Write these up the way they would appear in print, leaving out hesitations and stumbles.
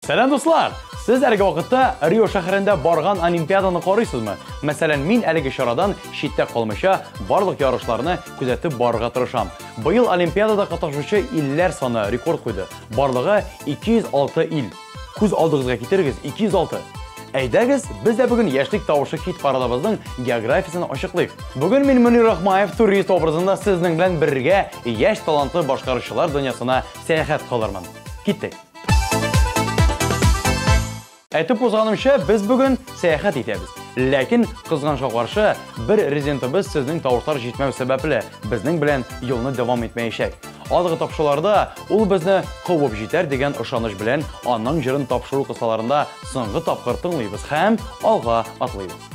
Selam dostlar. Siz әлеге вакытта Рио шәһәрендә барган Олимпиаданы карыйсызмы? Мәсәлән, мин әлеге чарадан читтә калмыйча барлык ярышларны күзәтеп барырга тырышам. Быел Олимпиадада катнашучы илләр саны рекорд куйды. Барлыгы 206 ил. Күз алдыгызга китерегез 206. Әйдәгез, без дә бүген яшьлек тавышы хит парадыбызның географиясын ачыклыйк. Бүген мин Мөнир Рахмаев турист образында сезнең белән бергә яшь талантлы башкаручылар дөньясына сәяхәт кылырмын. Киттек. Әйтеп узганымча, без бүген сәяхәт итәбез. Ләкин кызганычка каршы, бер резидентыбыз сезнең тавышлар җитмәү сәбәпле безнең белән юлны дәвам итмәячәк. Алгы тапшыруларда ул безне куып җитәр дигән ышаныч белән аның җырын тапшыру кысаларында соңгы тапкыр тыңлыйбыз һәм алга атлыйбыз.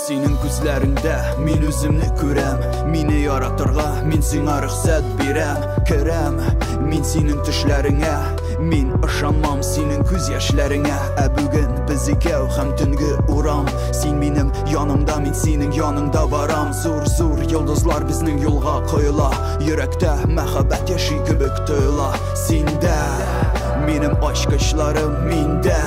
Синең күзләреңдә мин үземне күрәм, мине яратырга мин сиңа рөхсәт бирәм, керәм мин синең төшләреңә, мин ышанмам синең күз яшьләреңә, ә бүген без икәү һәм төнге урам, син минем янымда, мин синең яныңда барам, зур-зур йолдызлар безнең юлга коела, йөрәктә мәхәббәт яши кебек тоела, синдә минем ачкычларым, миндә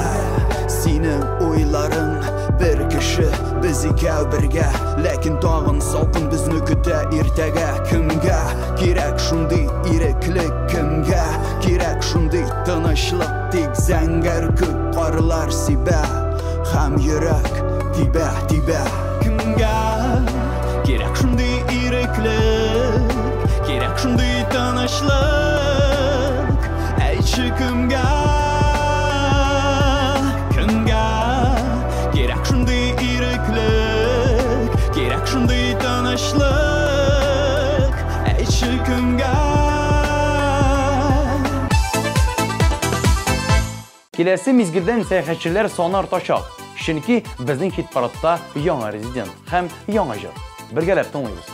синең уйларың, bir кеше biz икәү бергә, ләкин тагын салкын безне көтә иртәгә. Кемгә кирәк шундый иреклек, кемгә кирәк шундый тынычлык, тик зәңгәр күк карлар сибә һәм йөрәк тибә. Кемгә кирәк шундый иреклек, кирәк шундый тынычлык, әйтче кемгә кирәк шундый иреклек, кирәк шундый тынычлык, әйтче кемгә. Киләсе мизгелдән сәяхәтчеләр саны артачак. Чөнки безнең хит-парадта яңа резидент һәм яңа җыр. Бергәләп тыңлыйбыз.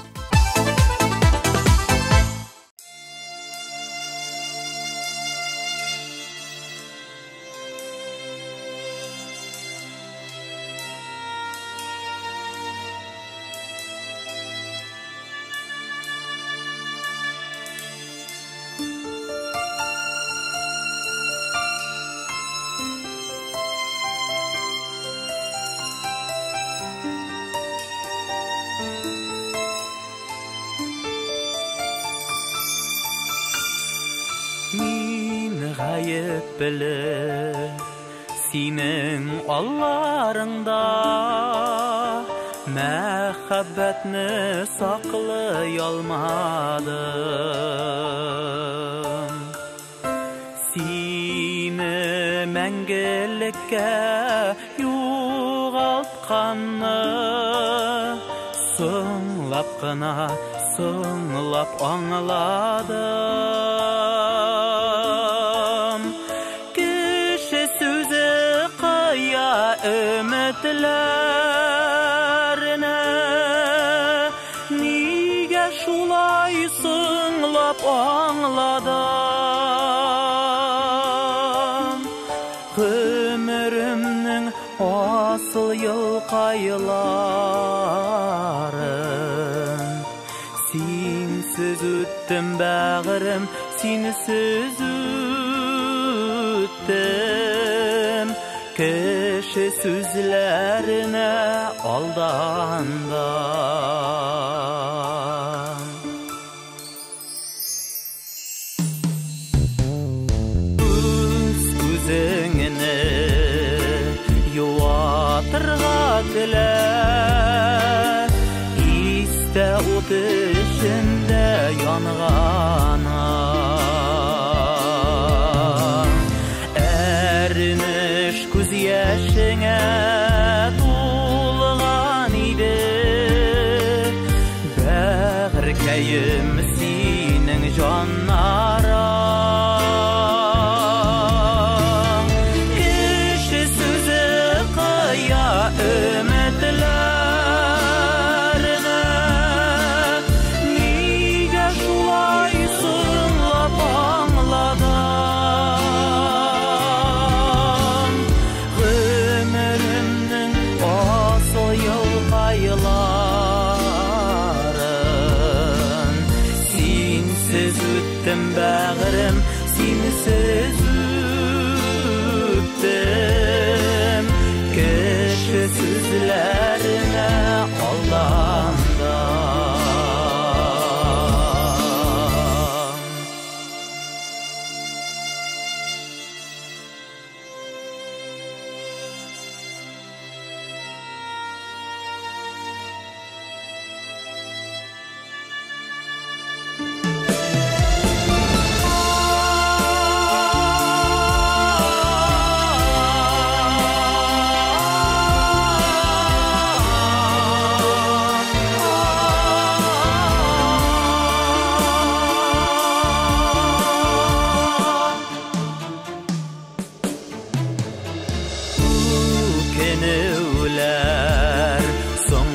Gayet bilir sinin allarında мәхәббәтне саклый алмадым. Сине мәңгелеккә югалтканны соңлап кына соңлап аңладым. Ümitlerine nige şulay sınlap anladım. Ömrümnün asıl yılkayların sinsiz üttüm bağırım, sinsiz üttüm. Kişi sözlerine aldandım. Üz gözüngni yuvatırga dile, iste ot içinde yangana. Күз яшеңә тулган иде, бәгъркәем синең җаннарың. Кеше сүзе кыя өметләренә, нигә шулай соңлап аңладың? Yılların sinsiz üttüm ben.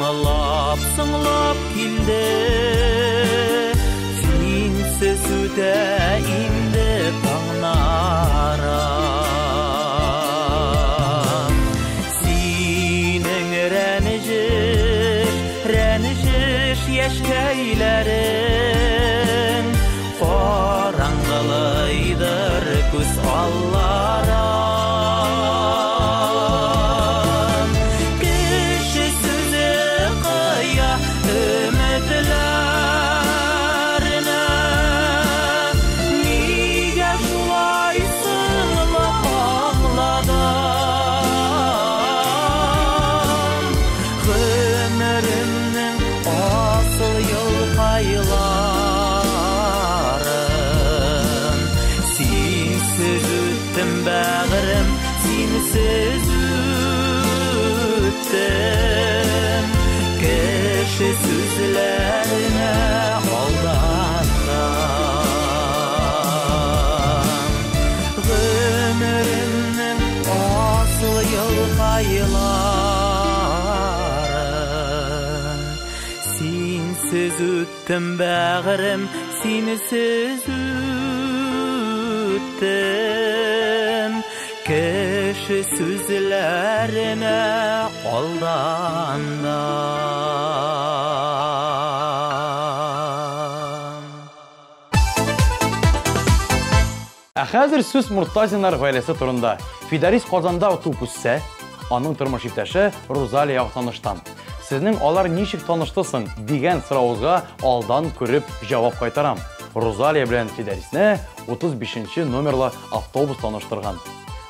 Сыңлап, сыңлап келді Сенсіз өте енді таңнарам Сенің рәнішіш ешкейлерің Қараңғылайдыр көз алларам Кіші сөзі қия үмітлеріне Неге жулай сыңлап аңладым Ғүмірімнің асыл йылқайларын Сенсіз өттім бәғірім, сенсіз өттім Кіші сөзлеріне алдандым Ғүмірімнің асыл йылқайларын Сенсіз өттім бәғірім, сенсіз өттім Кіші сөзлеріне алдандым Хәзер сүз Муртазиннар гаиләсе турында. Фидарис Казанда туып үссә, аның тормыш иптәше Розалия таныштан. Сезнең алар ничек таныштысың дигән сорауга алдан күреп җавап кайтарам. Розалия белән Фидарисне 35-нче номерлы автобус таныштырган.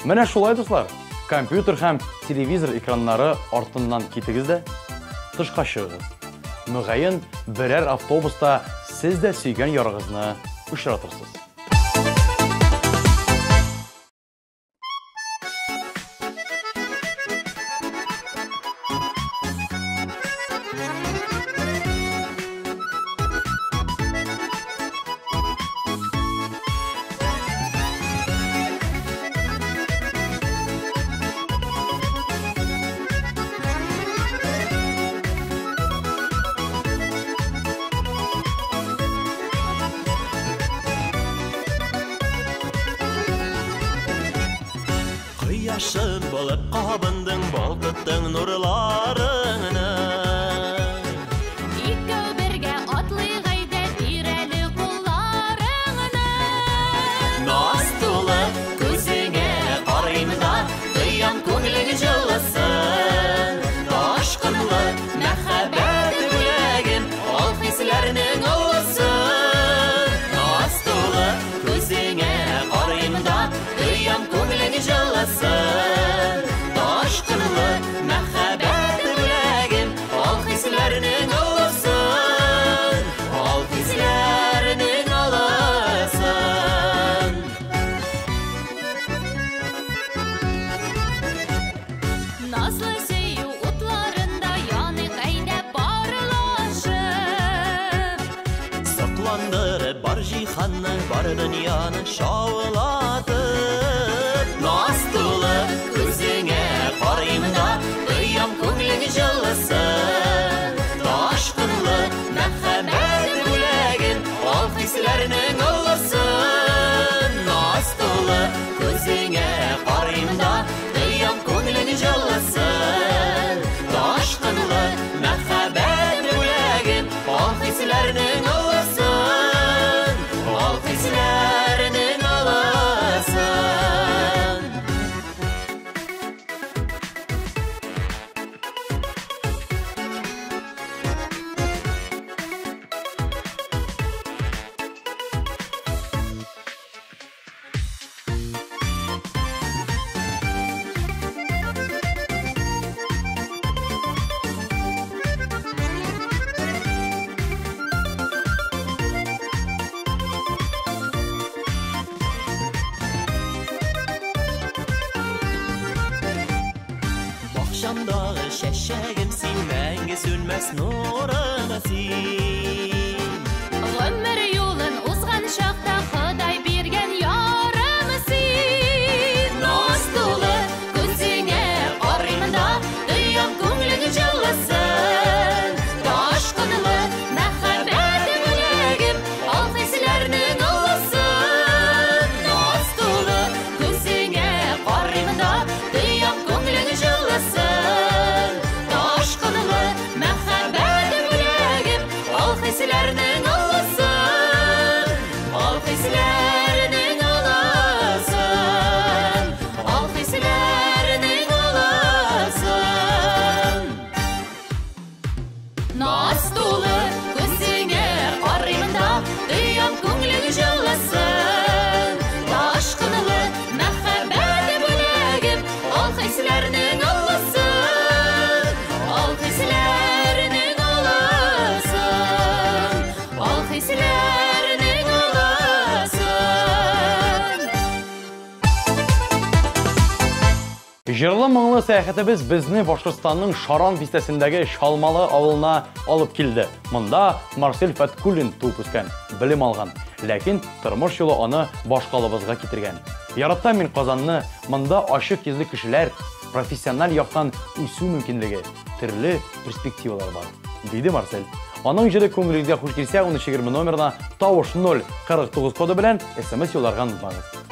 Менә шулай дуслар. Компьютер һәм телевизор экраннары артыннан китегез дә тышка чыгыгыз. Мөгаен берәр автобуста сез дә сөйгән ярыгызны очратырсыз. Yaşın balıp qabındın balqıttın nurlarını İkköv birge atlıgayda tireli kullarını Naz tulu közüne qarayımda Duyam көңілің жылысın Taşqınlı məxəbət bilagin Al hislərinin olsun Naz tulu közüne qarayımda Duyam көңілің жылысın Taşqınlı məxəbət bilagin Al hislərinin olsun Al hislərinin olsun Nazlı söyü utlarında yanı qayda barlaşıp Saqlandırıb bar jihanını, bar dünyanı şavlatıp Naz tulu közüne qarayımda Duyam көңілің жылысın Taşqınlı məxəbət bilagin Al hislərinin olsun Naz tulu közüne qarayımda Duyam көңілің жылысın Taşqınlı məxəbət bilagin Al hislərinin olsun Al hislərinin olsun Şamdağı şəşəgim sin Məngi sönməz nurana sin Ömür yolun uzğan şaqda Xuday bergen yarımsın Naz tulu Gözüne qarayımda Duyam көңілің жылысın Naz dolu gözüne qarayımda Dünyam көңілің жыласын Aşkınılı мәхәббәті бөлегіп Ал хисләрнең алласын Ал хисләрнең алласын Ал хисләрнең алласын Жырлы маңлы сәяхәтебез безне Башкортстанның Шаран бистәсендәге Шалмалы авылына алып килде. Монда Марсель Фаткуллин туып үскән, белем алган, ләкин тормыш юлы аны башкалыбызга китергән. Яратам мин Казанны, монда ачык йөзле кешеләр, профессиональ яктан үсү мөмкинлеге, төрле перспективалар бар, диде Марсель. Аның җыры күңелегезгә хуш килсә, 1320 номерына тавыш 049 коды белән SMS юлларга онытмагыз.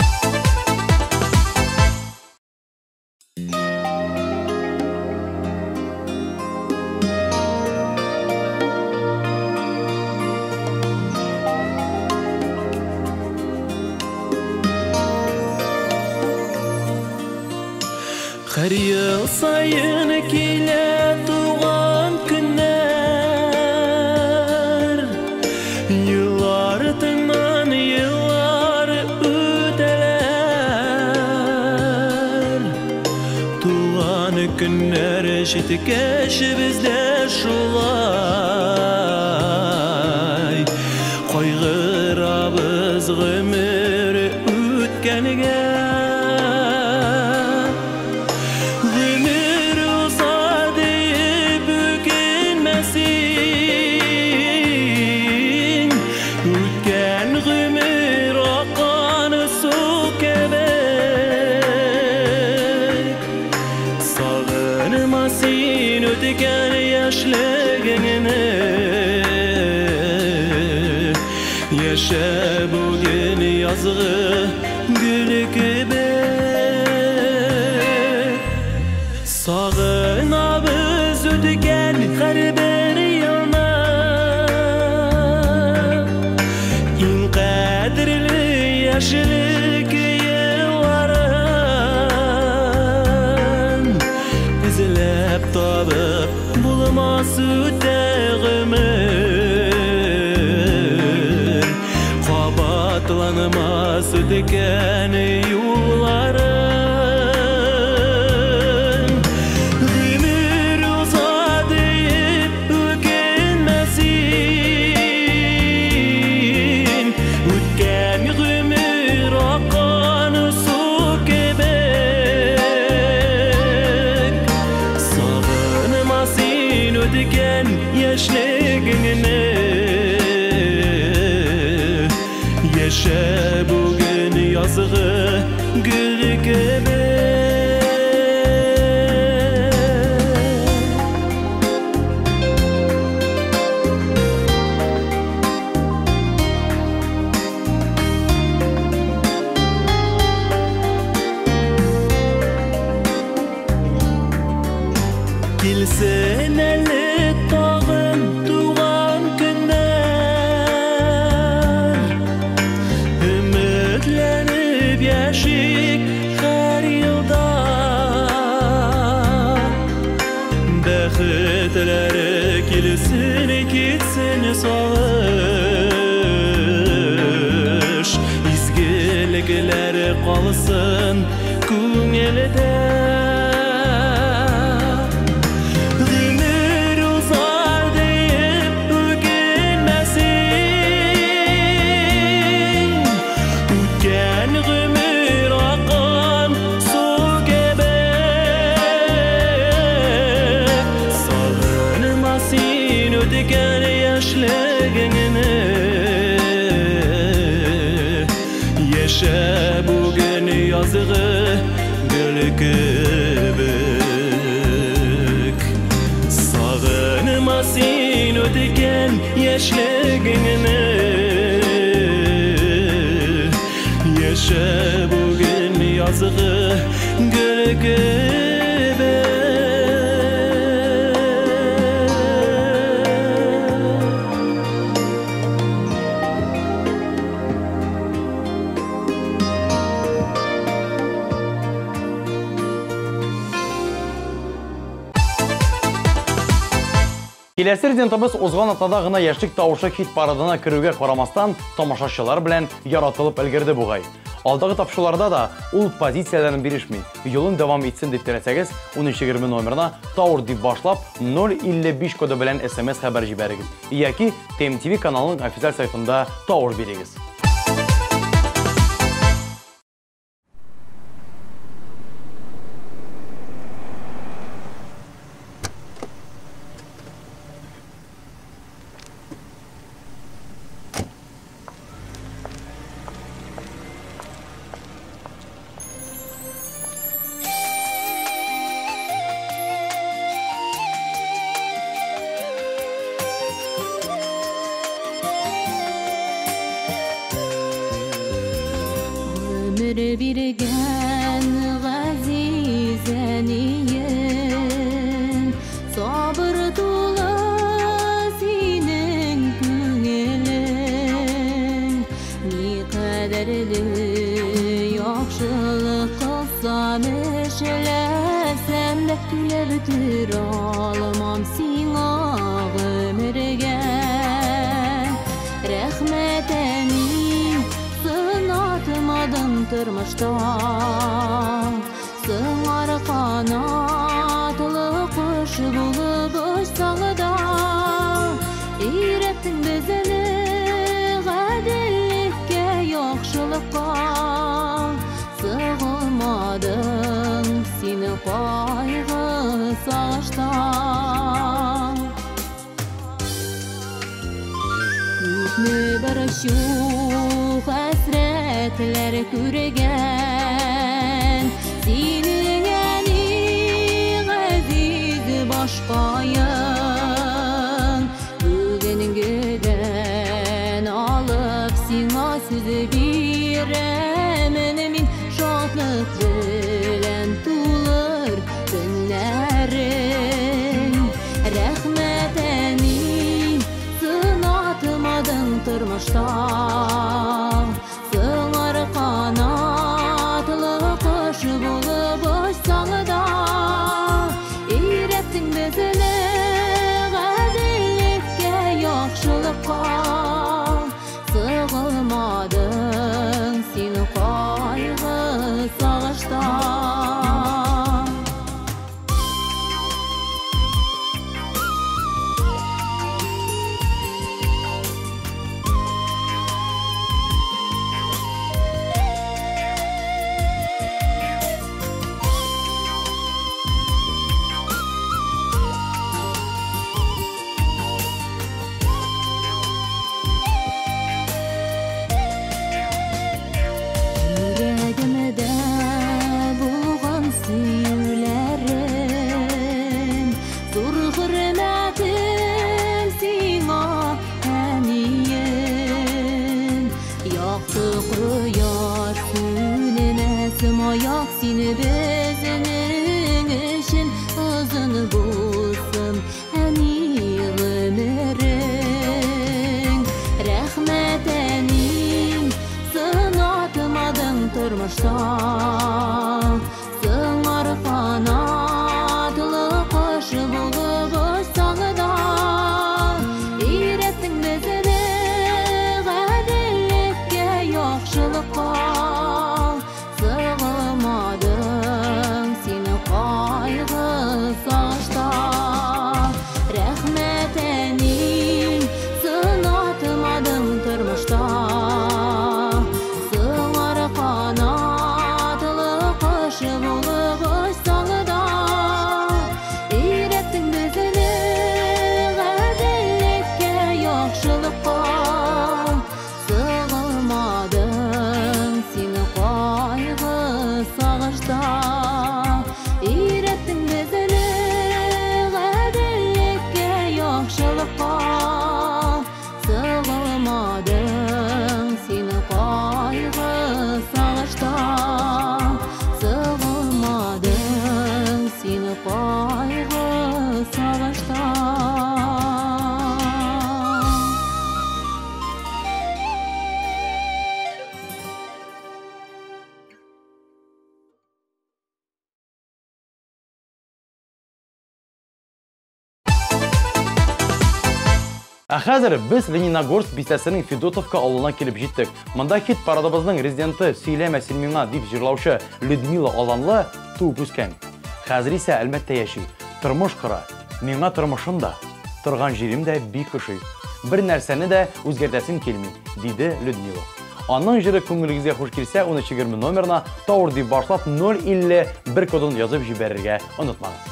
Her yıl sayın kile doğan günler Yıllardan yıllar öteler Doğan günler şitkeş bizde şulay Koygırabız gümür ötkenige Yaşa bugün yazgı gülü gibi Sağınabız ötken her bir yana İn kadirli yaşlılık yılların İzlep tabıp bulmaz öteğimi Atlanmaz ötken yolların Ömür uzadıyıp ökenmesin Ötken ömür akan su kebek Sağınmasın ötken yaşlığını Yaşa bugün yazgı gül gibi Kilsen eli tağın tuğan günler Ümitlenip yaşayık her yılda Bəxtləri kilsin gitsin sağış İzgiliklər qalsın көңелде Yaşa bugün yazgı gül kübük Sağınmasın ötken yaşlığını Yaşa bugün yazgı gül kübük Киләсе резидентыбыз узган атада гына яшьлек тавышы хит парадына керүгә карамастан, тамашачылар белән яратылып өлгерде бугай. Алдагы тапшыруларда да ул позицияләрен бирешми. Юлын дәвам итсен дип теләсәгез, 1320 номерына Таур дип башлап 055 коды белән SMS хәбәр җибәрегез. Яки TMTV каналының официаль сайтында Таур бирегез. Birgen gazizeniyen sabır dolu senin günelin ni kaderli yaxşılık qılsam işlesem de gülebitir almam sina ömürge rahmeteni sınatmadım tırmışta sığar kanatlı kuş bulup uçsağıda İrettin bizini gadillikke yaxşılıkka sığılmadın seni kaygı sağışta Kütme bir şu hasretler küregen Senin yani aziz başkayın Bugün giden alıp sina sözü biremin min şatlık bilen tulur günlerin Rahmeteni sınatmadın tırmışta Sığar kanatlı kuş bulup uçsağıda İrettin bizini gadillikke yaxşılıkka Sığılmadın seni kaygı sağışta Ayak seni bezinin işin uzun bulsun Hani ömürün Rahmetenin sınatmadın tırmışta Sığar kanatlı kuş bulup uçsağıda İrettin bizini gadillikke yaxşılıkka Sığılmadın Хәзер без Лениногорск бистәсенең Федотовка авылына килеп җиттек. Монда хит парадыбызның резиденты сөйләмә син миңа дип җырлаучы Людмила Аланлы туып үскән. Хәзер исә әлбәттә яши. Тормыш кыра. Миңа тормышымда торган җирем дә бик ошый. Бер нәрсәне дә үзгәртәсем килми, диде Людмила. Аның җыры күңелегезгә хуш килсә, 1320 номерына Таур дип башлап 051 кодын язып җибәрергә онытмагыз.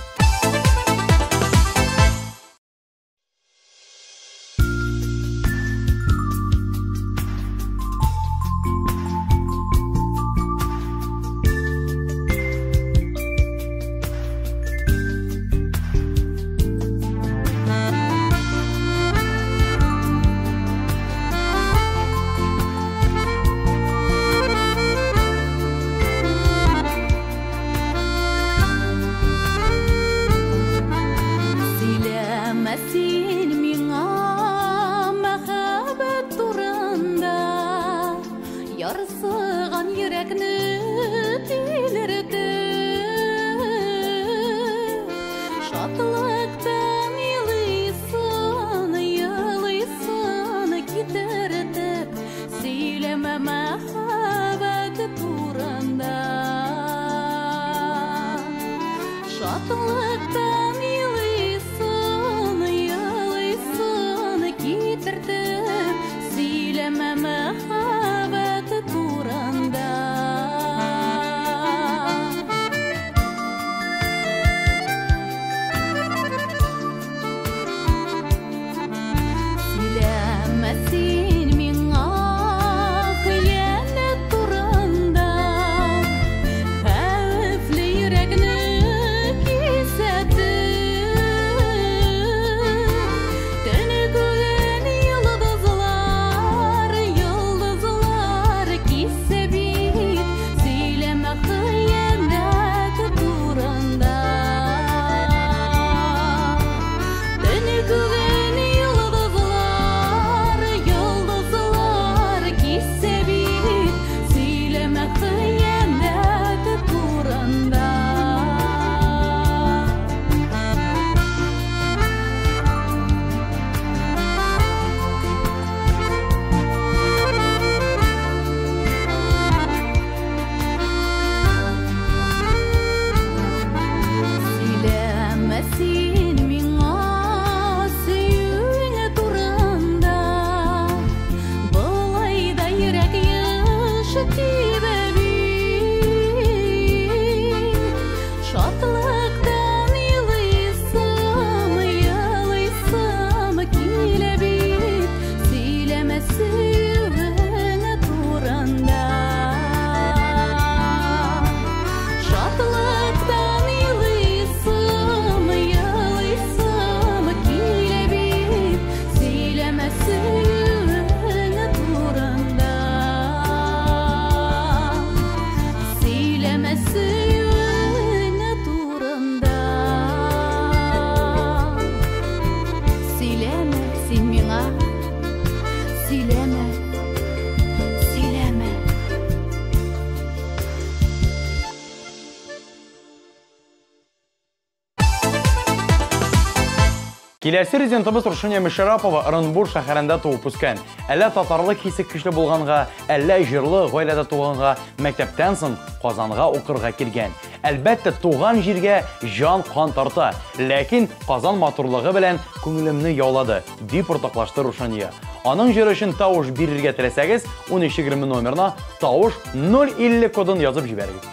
Киләсе резидентыбыз Рушания Мишарапова Оренбур шәһәрендә туып үскән. Әллә татарлык хисе көчле булганга, әллә җырлы гаиләдә туганга, мәктәптән соң Казанга укырга килгән. Әлбәттә, туган җиргә җан кан тарта, ләкин Казан матурлыгы белән күңелемне яулады, дип уртаклашты Рушания. Аның җыры өчен тавыш бирергә теләсәгез, 1320 номерына тавыш 050 кодын язып җибәрегез.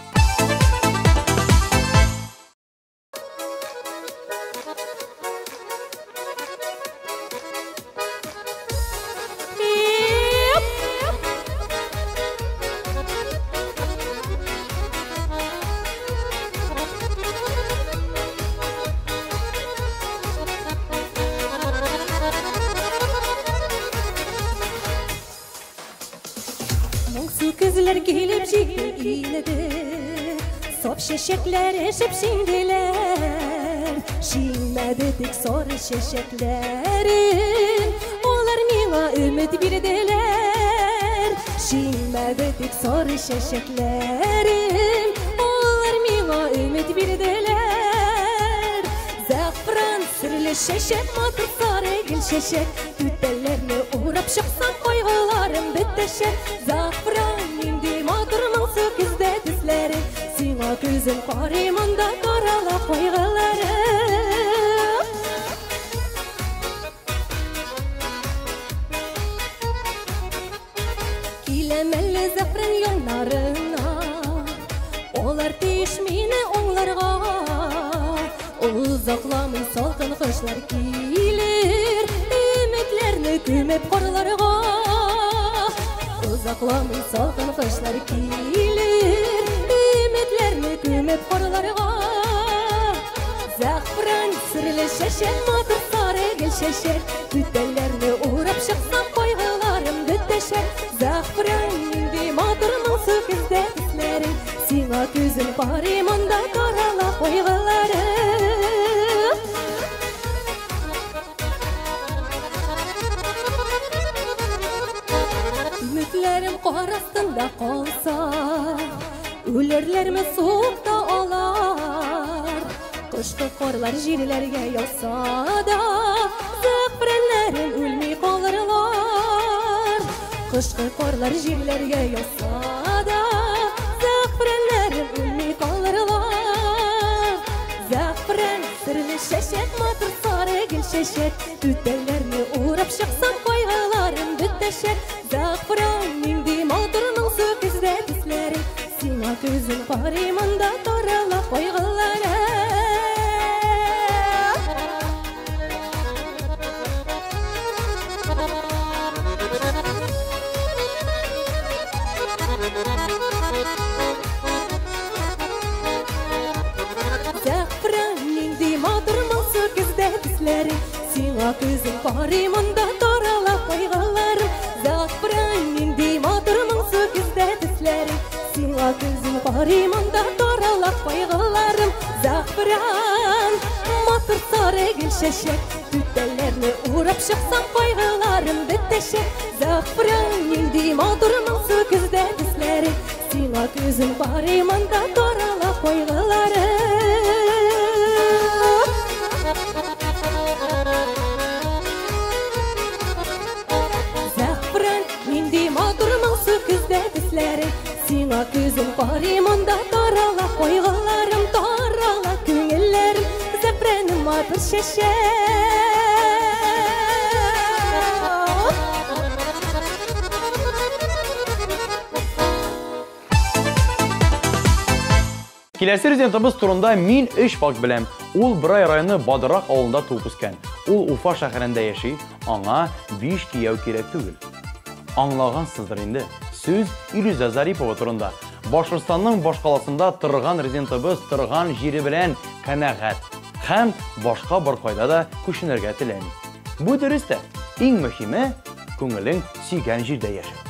Kızlar gelip çiğnedi, sop şeşekler eşip şindiler. Şinmedik soru şeşeklerin, onlar mina ümit birdiler. Şinmedik soru şeşeklerin, onlar mina ümit birdiler. Zafran sürle Sürülü şeşek matır sarı gül şeşek Tüttellerini uğrap şıksam koygularım bitteşek Zafran indi matırmın söküzde düzleri Sina gözüm karimanda karala koygularım Kilemelli zafran yollarına Olar teşmini onlarga Uzaklamay salkın kışlar kilir Ümitlerini kümep korlarga Uzaklamay salkın kışlar kilir Ümitlerini kümep korlarga Zafran sırlı şeşek matır sarı gül şeşek Tüttellerini uğrap şıksam koygularım bütteşek Zafran indi matırmın söküzde düzleri Sina gözüm parimanda karala koygularım Ümitlerim kar astında kalsa Ölürlerimi soğukta olar Kışkı korlar jirlerge yolsa da Zafranlarım ölmey kalırlar Kışkı korlar jirlerge yolsa da Zafranlarım ölmey kalırlar Zafran sırlı şeşek matır sarı gül şeşek Tüttellerini uğrap şıksam koygularım bütteşek Zafran indi matırmın söküzde düzleri Sina gözüm parimanda karala koygularım Zafran indi matırmın söküzde düzleri Sina gözüm parimanda karala koygularım Zafran indi matırmın söküzde düzleri Sina gözüm parimanda karala koygularım Zafran matır sarı gül şeşek Tüttellerini uğrap şıksam koygularım bitteşek Zafran indi matırmın söküzde düzleri Sina gözüm parimanda karala koygularım Zafran indi matırmın söküzde düzleri Sina gözüm parimanda karala koygularım Karala köngüllerim Zafranim matır şeşek Kilesi rezidentimiz turunda min iş bak bilem. Ul Bray rayonu Badırak avlunda topusken. Ul Ufa şəhərində yaşay, ana 5 kiyav kerek tügül. Anlağansızdır indi. Söz İlüza Zaripova turunda. Başkırstanның başqalasında tırğan rezidentimiz tırğan jiri bilen kanağat. Hem başqa bir qayda da köşünərgə tiləyim. Bu dürüstə, eng mühimi, көңілің сүйген жерде yaşa.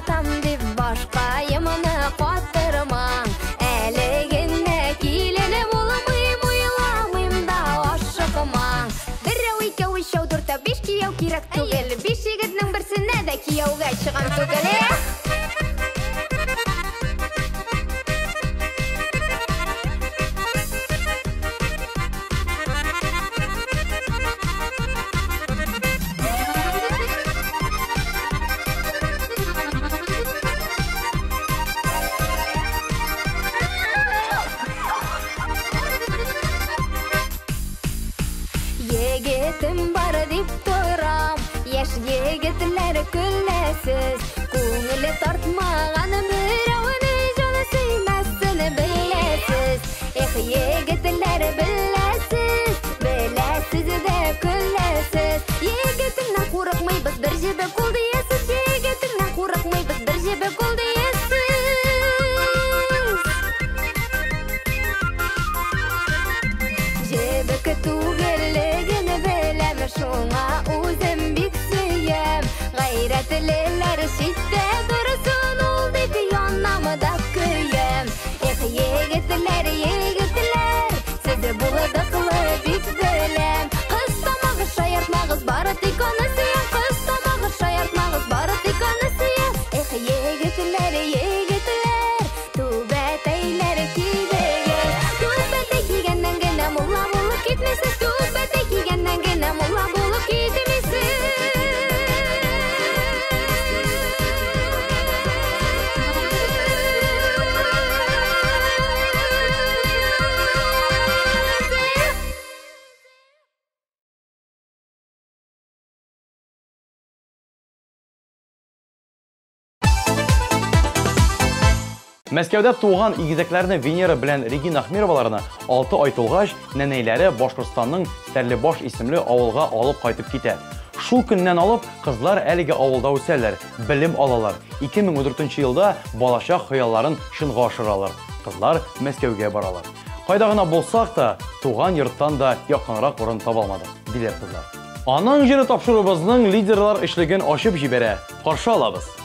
Tam dib başqa yaman eteyler küllesiz. Көңілі тартмаған біреуіне жаны сүймәсін білесіз. Егітлер білесіз, білесіз де күлесіз. Егітіңнен қорықмайбыз, бір жебе қол дейесіз. Егітіңнен қорықмайбыз, бір жебе қол дейесіз. Жебікі түгелігіні білем, шуңа өзім бік сүйем. Ғайрәтілелер шитте дұрысын ол дейді янамыда күйем. Егітлер, сізді бұлыдықлы бік білем. Қыстамағыз, шаяртмағыз, бары тиканы сүйем. Қыстамағыз, шаяртмағыз, бары тиканы сүйем. Егітлер, түбәтейлер кидегіз. Түбәте кигеннен генә мұла болып кетмесіз. Түбәте кигеннен генә мұла болып кетмесіз. Мәскәүдә туган игезәкләрне Венера белән Регина Ахмироваларны 6 ай тулгач, нәнәйләре Башкортстанның Стәрлебаш исемле авылга алып кайтып китә. Шул көннән алып кызлар әлеге авылда үсәләр, белем алалар. 2014 елда балачак хыялларын шынга ашыралар. Кызлар Мәскәүгә баралар. Кайда гына булсак та, туган йорттан да якынрак урын таба алмадык, диләр кызлар. Аның җире тапшырубызның лидерлар эшлеген ачып җибәрә. Каршы алабыз.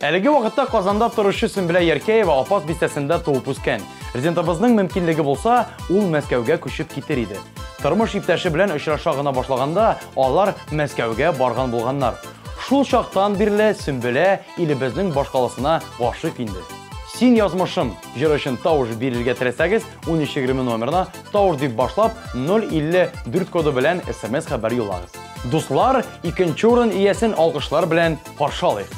Әлеге вакытта Казанда торучы Сөмбелә Яркеева Апас бистәсендә туып үскән. Резидентыбызның мөмкинлеге булса, ул Мәскәүгә күчеп китер иде. Тормыш иптәше белән очраша гына башлаганда, алар Мәскәүгә барган булганнар. Шул чактан бирле Сөмбелә илебезнең башкаласына гашык инде. Син язмышым, җыр өчен тавыш бирергә теләсәгез, 1320 номерына тавыш дип башлап 054 коды белән SMS хәбәр юллагыз. Дуслар, икенче урын иясен алкышлар белән каршы алыйк.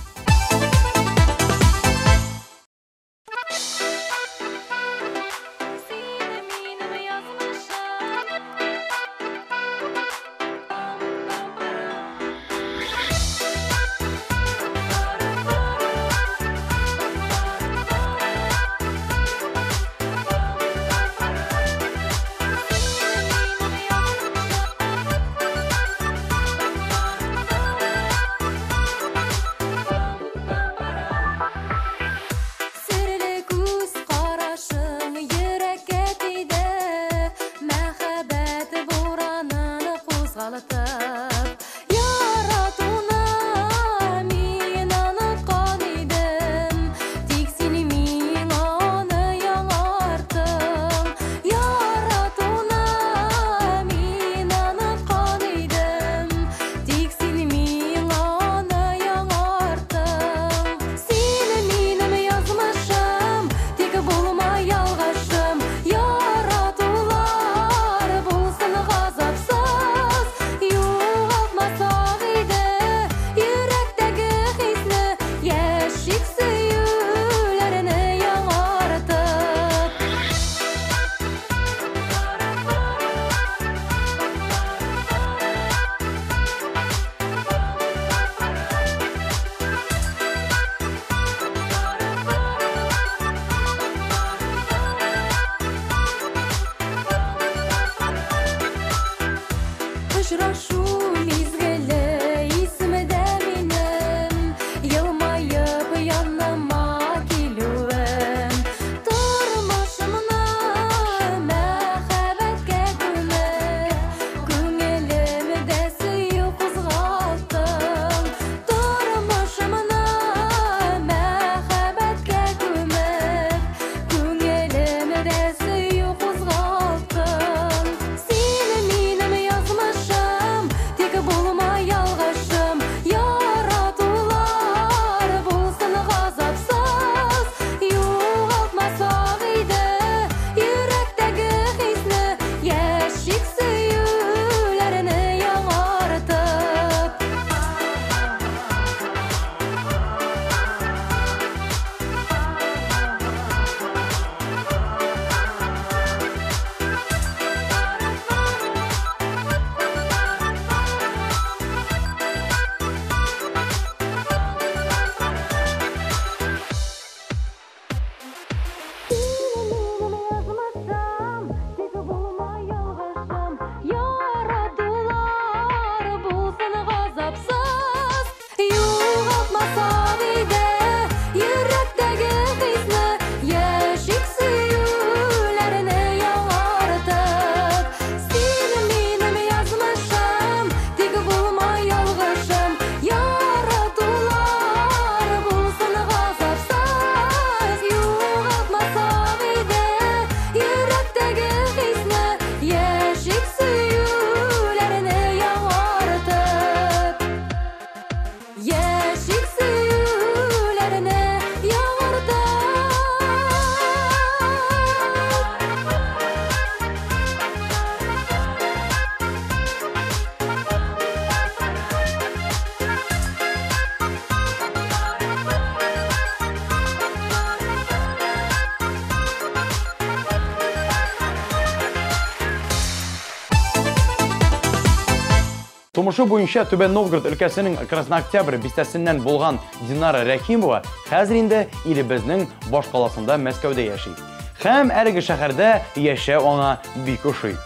Тумышы буенча Түбән Новгород өлкәсенең Краснооктябрь бистәсеннән булган Динара Рәхимова хәзер инде илебезнең башкаласында Мәскәүдә яши. Һәм әлеге шәһәрдә яшәү аңа бик ошый.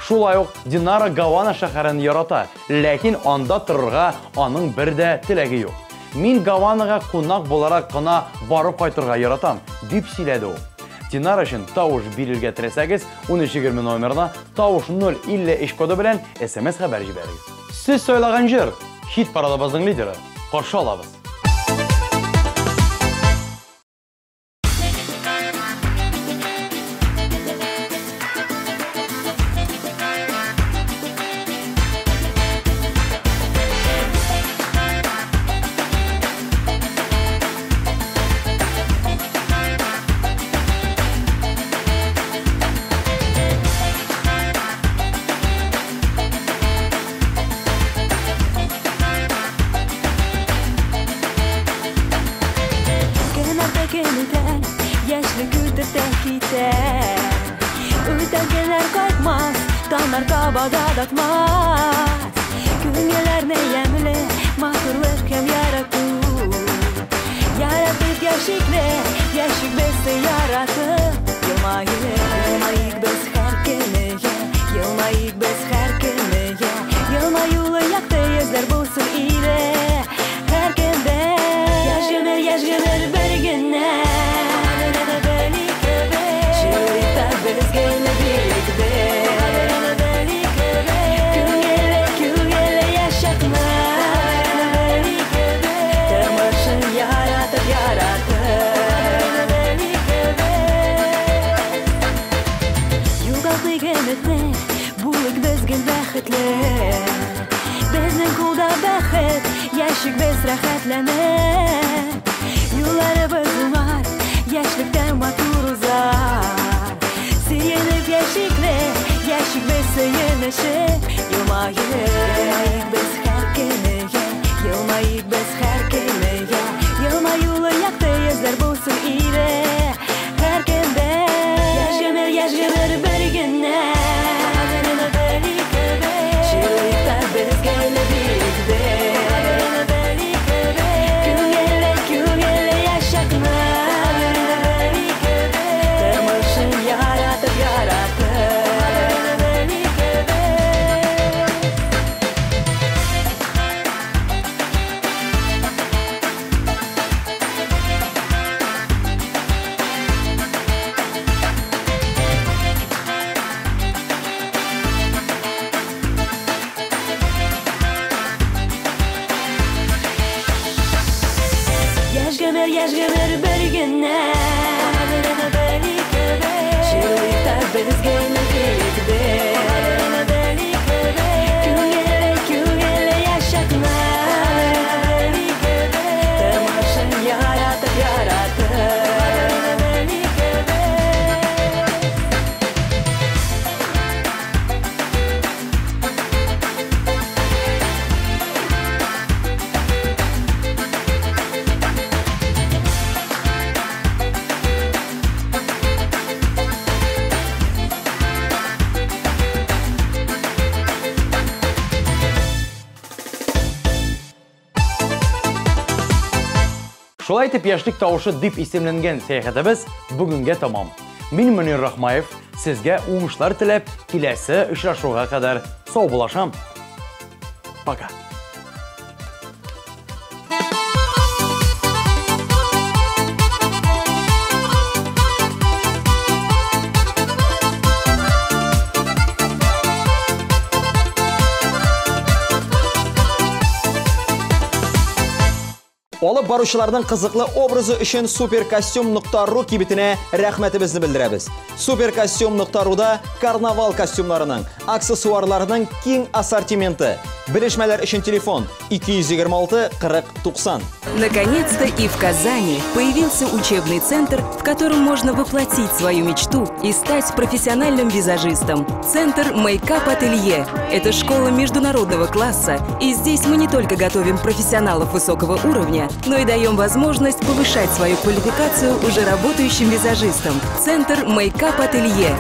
Шулай ук Динара Гавана шәһәрен ярата, ләкин анда торырга аның бер дә теләге юк. Мин Гаванага кунак буларак кына барып кайтырга яратам, дип сөйләде ул. Динара өчен тавыш бирергә теләсәгез, 1320 номерына тавыш 053 коды белән SMS хәбәр җибәрегез. Сез сөйләгән җыр хит парадыбызның лидеры. Каршы алабыз. Яңар табада датмас Күңелләрне ямле матурлык һәм ярату Яратып яшикне яшик безне яратып Елмаек без һәр көнне Елмаек без һәр көнне Елмаюлы якты йөзләр булсын ире һәр көндә Яшь бер генә Чирикта безгә бирекдә Күңелле яшәтмә Тормышын яратып Югалдык өметне булык безгә бәхетле Безнең кулда бәхет яшик без рәхәтләнә Юлларыбыз уңар яшьлектән матур узар Сөенеп яшикне яшик без сөенеше Елмаек без һәр көнне Елмаек без һәр көнне Елмаюлы якты йөзләр булсын ире һәр көндә Яшь гомер бер генә Чирикта безгә бирекдә Күңелле яшәтмә Тормышын яратып Яшь гомер бер генә Чирикта безгә бирекдә Күңелле яшәтмә Тормышын яратып Шулай итеп яшьлек тавышы дип исемләнгән сәяхәтебез бүгенгә тамам. Мин Мөнир Рахмаев сезгә уңышлар теләп, киләсе очрашуга кадәр сау булашам. Пока. Алып баручыларның кызыклы образы өчен Суперкостюм.ру кибетенә рәхмәтебезне белдерәбез. Суперкостюм.руда карнавал костюмнарының, аксессуарларының киң ассортименты. Белешмәләр өчен телефон 226 40 90. Наконец-то и в Казани появился учебный центр, в котором можно воплотить свою мечту и стать профессиональным визажистом. Центр Мейкап-ателье. Это школа международного класса, и здесь мы не только готовим профессионалов высокого уровня, но и даем возможность повышать свою квалификацию уже работающим визажистам. Центр Мейкап-ателье.